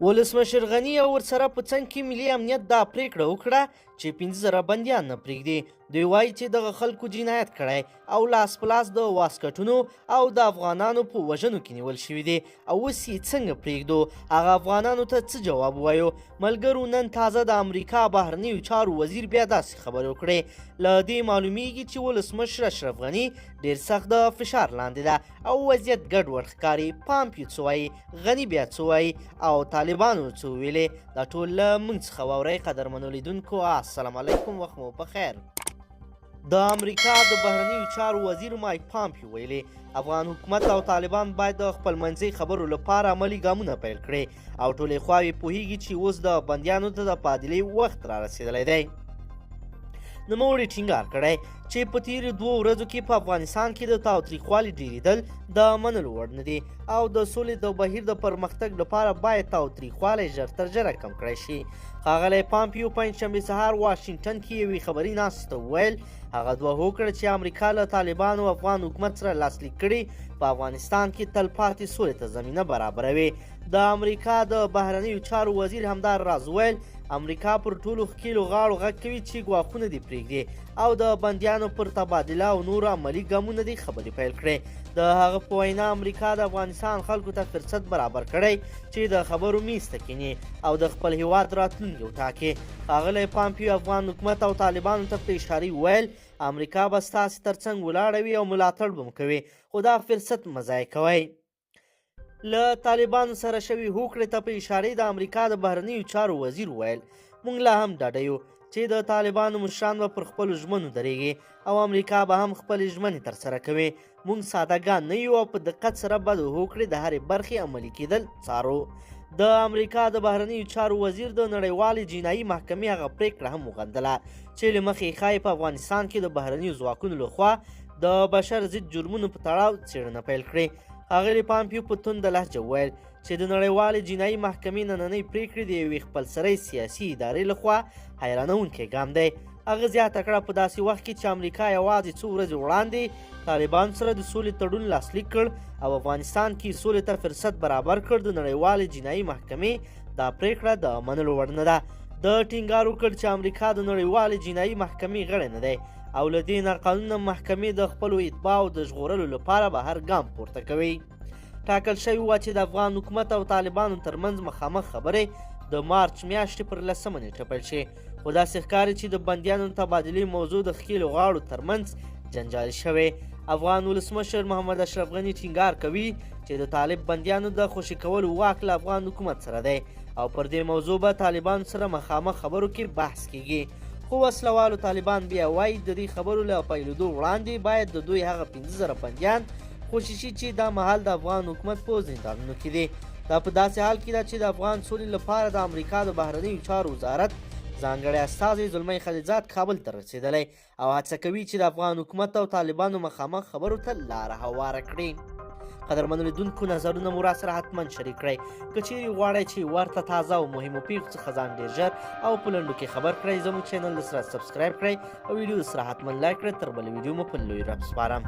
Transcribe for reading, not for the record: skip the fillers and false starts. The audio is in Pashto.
ولسمشر غني او ورسره په څنګ کې ملي امنیت دا پریکړه وکړه چې 15,000 بندیان نه پرېږدي. دوی وایي چې دغه خلکو جنایت کړی او لاس په لاس د واسکټونو او د افغانانو په وژنو کې نیول شوي دي او اوس یې څنګه پرېږدو؟ هغه افغانانو ته څه جواب ووایو؟ ملګرو نن تازه د امریکا بهرنیو چارو وزیر بیا داسې خبرې وکړې. له دې معلومیږي چې ولسمشر اشرف غني ډېر سخت د فشار لاندې ده او وضعیت ګډوډ ښکاري. پامپ یې څه وایي، غني بیا څه وایي او طالبانو څه وویلې؟ دا ټول له موږ څخه واورئ. قدرمنو لیدونکو السلام علیکم، وخت مو پخیر. د امریکا د بهرنیو چارو وزیر مایک پامپیو ویلي افغان حکومت او طالبان باید د خپلمنځي خبرو لپاره عملي ګامونه پیل کړي او ټولې خواوې پوهیږي چې اوس د بندیانو ته د تبادلې وخت را رسېدلی دی. نوموړي ټینګار کړی چې په تیرو 2 ورځو کې په افغانستان کې د تاوتریخوالي ډېرېدل د منلو وړ نه دي او د سولې د بهیر د پرمختګ لپاره باید تاوتریخوالی ژر تر ژره کم کړی شي. ښاغلی پامپیو پنجشنبې سهار واشنګټن کې یوې خبري ناستې ته وویل هغه دوه وکړه چې امریکا له طالبانو او افغان حکومت سره لاسلیک کړي په افغانستان کې تلپاتې سولې ته زمینه برابروي. د امریکا د بهرنیو چارو وزیر همدا راز وویل امریکا پر ټولو ښکیلو غاړو غږ کوي چې ګواښونه دې پرېږدي او د بندیانو پر تبادله او نورو عملي ګامونه دې خبرې پیل کړي. د هغه په وینا امریکا د افغانستان خلکو ته فرصت برابر کړی چې د خبرو میز ته کیني او د خپل هیواد راتلونکی وټاکي. ښاغلی پامپیو افغان حکومت او طالبانو ته په اشارې وویل امریکا به ستاسې تر څنګ ولاړه وي او ملاتړ به مو کوي خو دا فرصت مه ضایع کوئ. له طالبانو سره شوې هوکړې ته په اشارې د امریکا د بهرنیو چارو وزیر وویل موږ لا هم ډاډه یو چې د طالبانو مشران به پر خپلو ژمنو درېږي او امریکا به هم خپلې ژمنې ترسره کوي. موږ سادهګان نه یو او په دقت سره به د هوکړې د هرې برخې عملي کېدل څارو. د امریکا د بهرنیو چارو وزیر د نړیوالې جنایي محکمې هغه پریکړه هم وغندله چې له مخې ښایي په افغانستان کې د بهرنیو ځواکونو لخوا د بشر ضد جرمونو په تړاو څېړنه پیل کړې. ښاغلي پامپیو په تنده لهجه وویل چې د نړیوالې جنایي محکمې نننۍ پریکړې د یوې خپلسرۍ سیاسي ادارې لخوا حیرانوونکی ګام دی. هغه زیاته کړه په داسې وخت کې چې امریکا یوازې څو ورځې وړاندې طالبانو سره د سولې تړون لاسلیک کړ او افغانستان کې سولې ته فرصت برابر کړ د نړیوالې جنایي محکمې دا پریکړه د منلو وړ نه ده. د ټینګار وکړ چې امریکا د نړیوالې جنایي محکمې غړی نه دی او له دې ناقانونه محکمې د خپلو اتباعو د ژغورلو لپاره به هر ګام پورته کوي. ټاکل شوي وه چې د افغان حکومت او طالبانو ترمنځ مخامخ خبرې د مارچ میاشتې پر 10مه نیټه پیل شي خو داسې ښکاري چې د بندیانو تبادلې موضوع د ښکیلو غاړو ترمنځ جنجالي شوی. افغان ولسمشر محمد اشرف غني ټینګار کوي چې د طالب بندیانو د خوشي کولو واک له افغان حکومت سره دی او پر دې موضوع به طالبانو سره مخامخ خبرو کې بحث کیږي. خو وسلوالو طالبان بیا وایي د دې خبرو له پیلېدو وړاندې باید د دوی هغه 15,000 بندیان خوشي شي چې دا مهال د افغان حکومت په زندانونو کې دي. دا په داسې حال کې ده چې د افغان سولې لپاره د امریکا د بهرنیو چارو وزارت ځانګړی استازی زلمی خلیلزاد کابل ته رسېدلی او هڅه کوي چې د افغان حکومت او طالبانو مخامخ خبرو ته لاره هواره کړي. قدرمنو لیدونکو نظرونه مو راسره حتما شریک کړئ. که چیرې غواړئ چې ورته تازه او مهمو پیښو څخه ځان ډېر ژر او په لنډو کې خبر کړئ زموږ چینل سره سبسکرایب کړئ او ویډیو سره حتما لایک کړئ. تر بلې ویډیو مو په لوی رب سپارم.